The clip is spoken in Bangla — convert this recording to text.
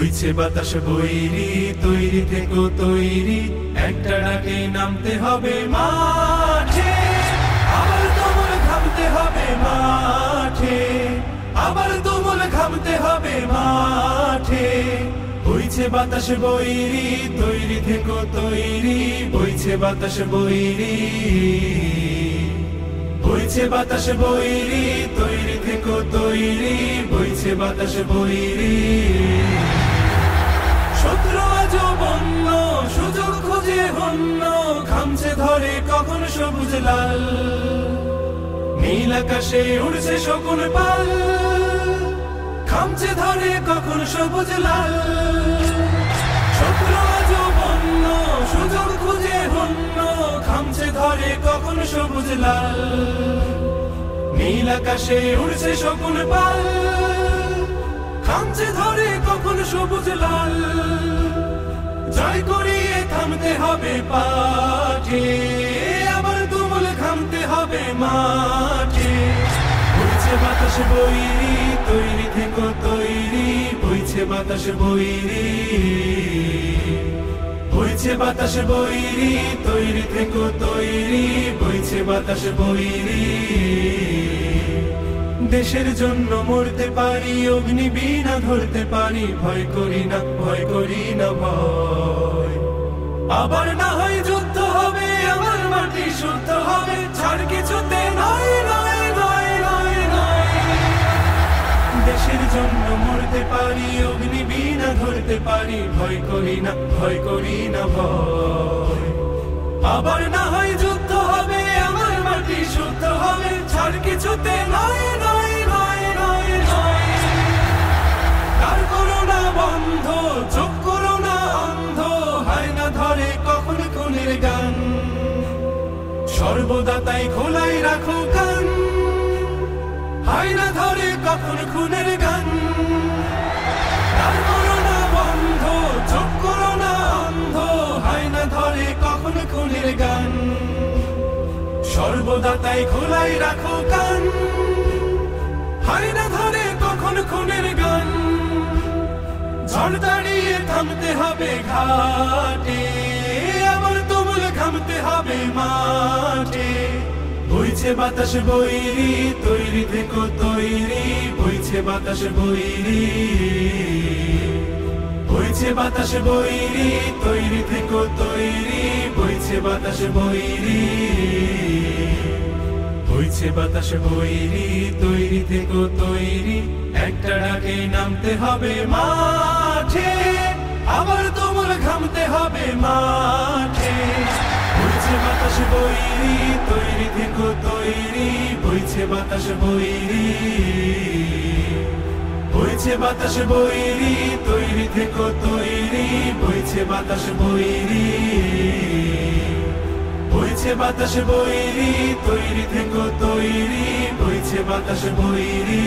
বইছে বাতাস বৈরি, তৈরি থেকো তৈরি, একটা ডাকে নামতে হবে মাঠে। আবার তুমুল ঘামতে হবে মাঠে, আবার তুমুল ঘামতে হবে মাঠে। বইছে বাতাস বৈরি, তৈরি থেকো তৈরি, বইছে বাতাস বৈরি, বইছে বাতাস বৈরি, তৈরি থেকো তৈরি, বইছে বাতাস বৈরি। শত্রু আজও বন্য, সুযোগ খুঁজে হন্য, ঘামছে ধরে কখন সবুজ লাল, নীল আকাশে উড়ছে শকুন পাল, ঘামছে ধরে কখন সবুজ লাল। শত্রু আজও বন্য, সুযোগ খুঁজে হন্য, ঘামছে ধরে কখন সবুজ লাল, নীল আকাশে উড়ছে শকুন পাল, ঘামছে ধরে কখন সবুজ লাল। জয় করিয়ে থামতে হবে পাঠে, আবার তুমুল ঘামতে হবে মাঠে। বইছে বাতাস বৈরি, তৈরি থেকো তৈরি, বইছে বাতাস বৈরি, বইছে বাতাস বৈরি, তৈরি থেকো তৈরি, বইছে বাতাস বৈরি। দেশের জন্য মরতে পারি, অগ্নি বীণা ধরতে পারি, ভয় করি না, ভয় করি না ভয়। আবার না হয় যুদ্ধ হবে, আমার মাটি শুদ্ধ হবে, ছাড় কিছুতে নয় নয় নয় নয় নয়। দেশের জন্য মরতে পারি, অগ্নি বীণা ধরতে পারি, ভয় করি না, ভয় করি না ভয়। আবার না হয় যুদ্ধ হবে, আমার মাটি শুদ্ধ হবে, ছাড় কিছুতে নয় নয় নয় নয় নয়। তার করোনা বন্ধ, চোখ করোনা অন্ধ, হয় না ধরে কখন খুনের গান, সর্বদা তাই খোলাই রাখো কান, হয় না ধরে কখন খুনের গান। তার করোনা বন্ধ, চোখ করোনা অন্ধ, হয় না ধরে কখন খুনের গান, সর্বদা তাই খোলাই রাখো কান, হয় না ধরে কখন খুনের গান। ঝড় দাঁড়িয়ে থামতে হবে ঘাটে, আবার তুমুল ঘামতে হবে মাঠে। বইছে বাতাস বৈরি, তৈরি থেকো তৈরি, বইছে বাতাস বৈরি, বইছে বাতাস বৈরি, তৈরি থেকো তৈরি, বইছে বাতাস বৈরি, বইছে বাতাস বৈরি, তৈরি থেকো তৈরি, একটা ডাকে নামতে হবে মাঠে। আবার তুমুল ঘামতে হবে মাঠে। বইছে বাতাস বৈরি, তৈরি থেকো তৈরি, বইছে বাতাস বৈরি, বইছে বাতাস বৈরি, তৈরি থেকো তৈরি, বইছে বাতাস বৈরি, বইছে বাতাস বৈরি, তৈরি থেকো তৈরি, বইছে বাতাস বৈরি।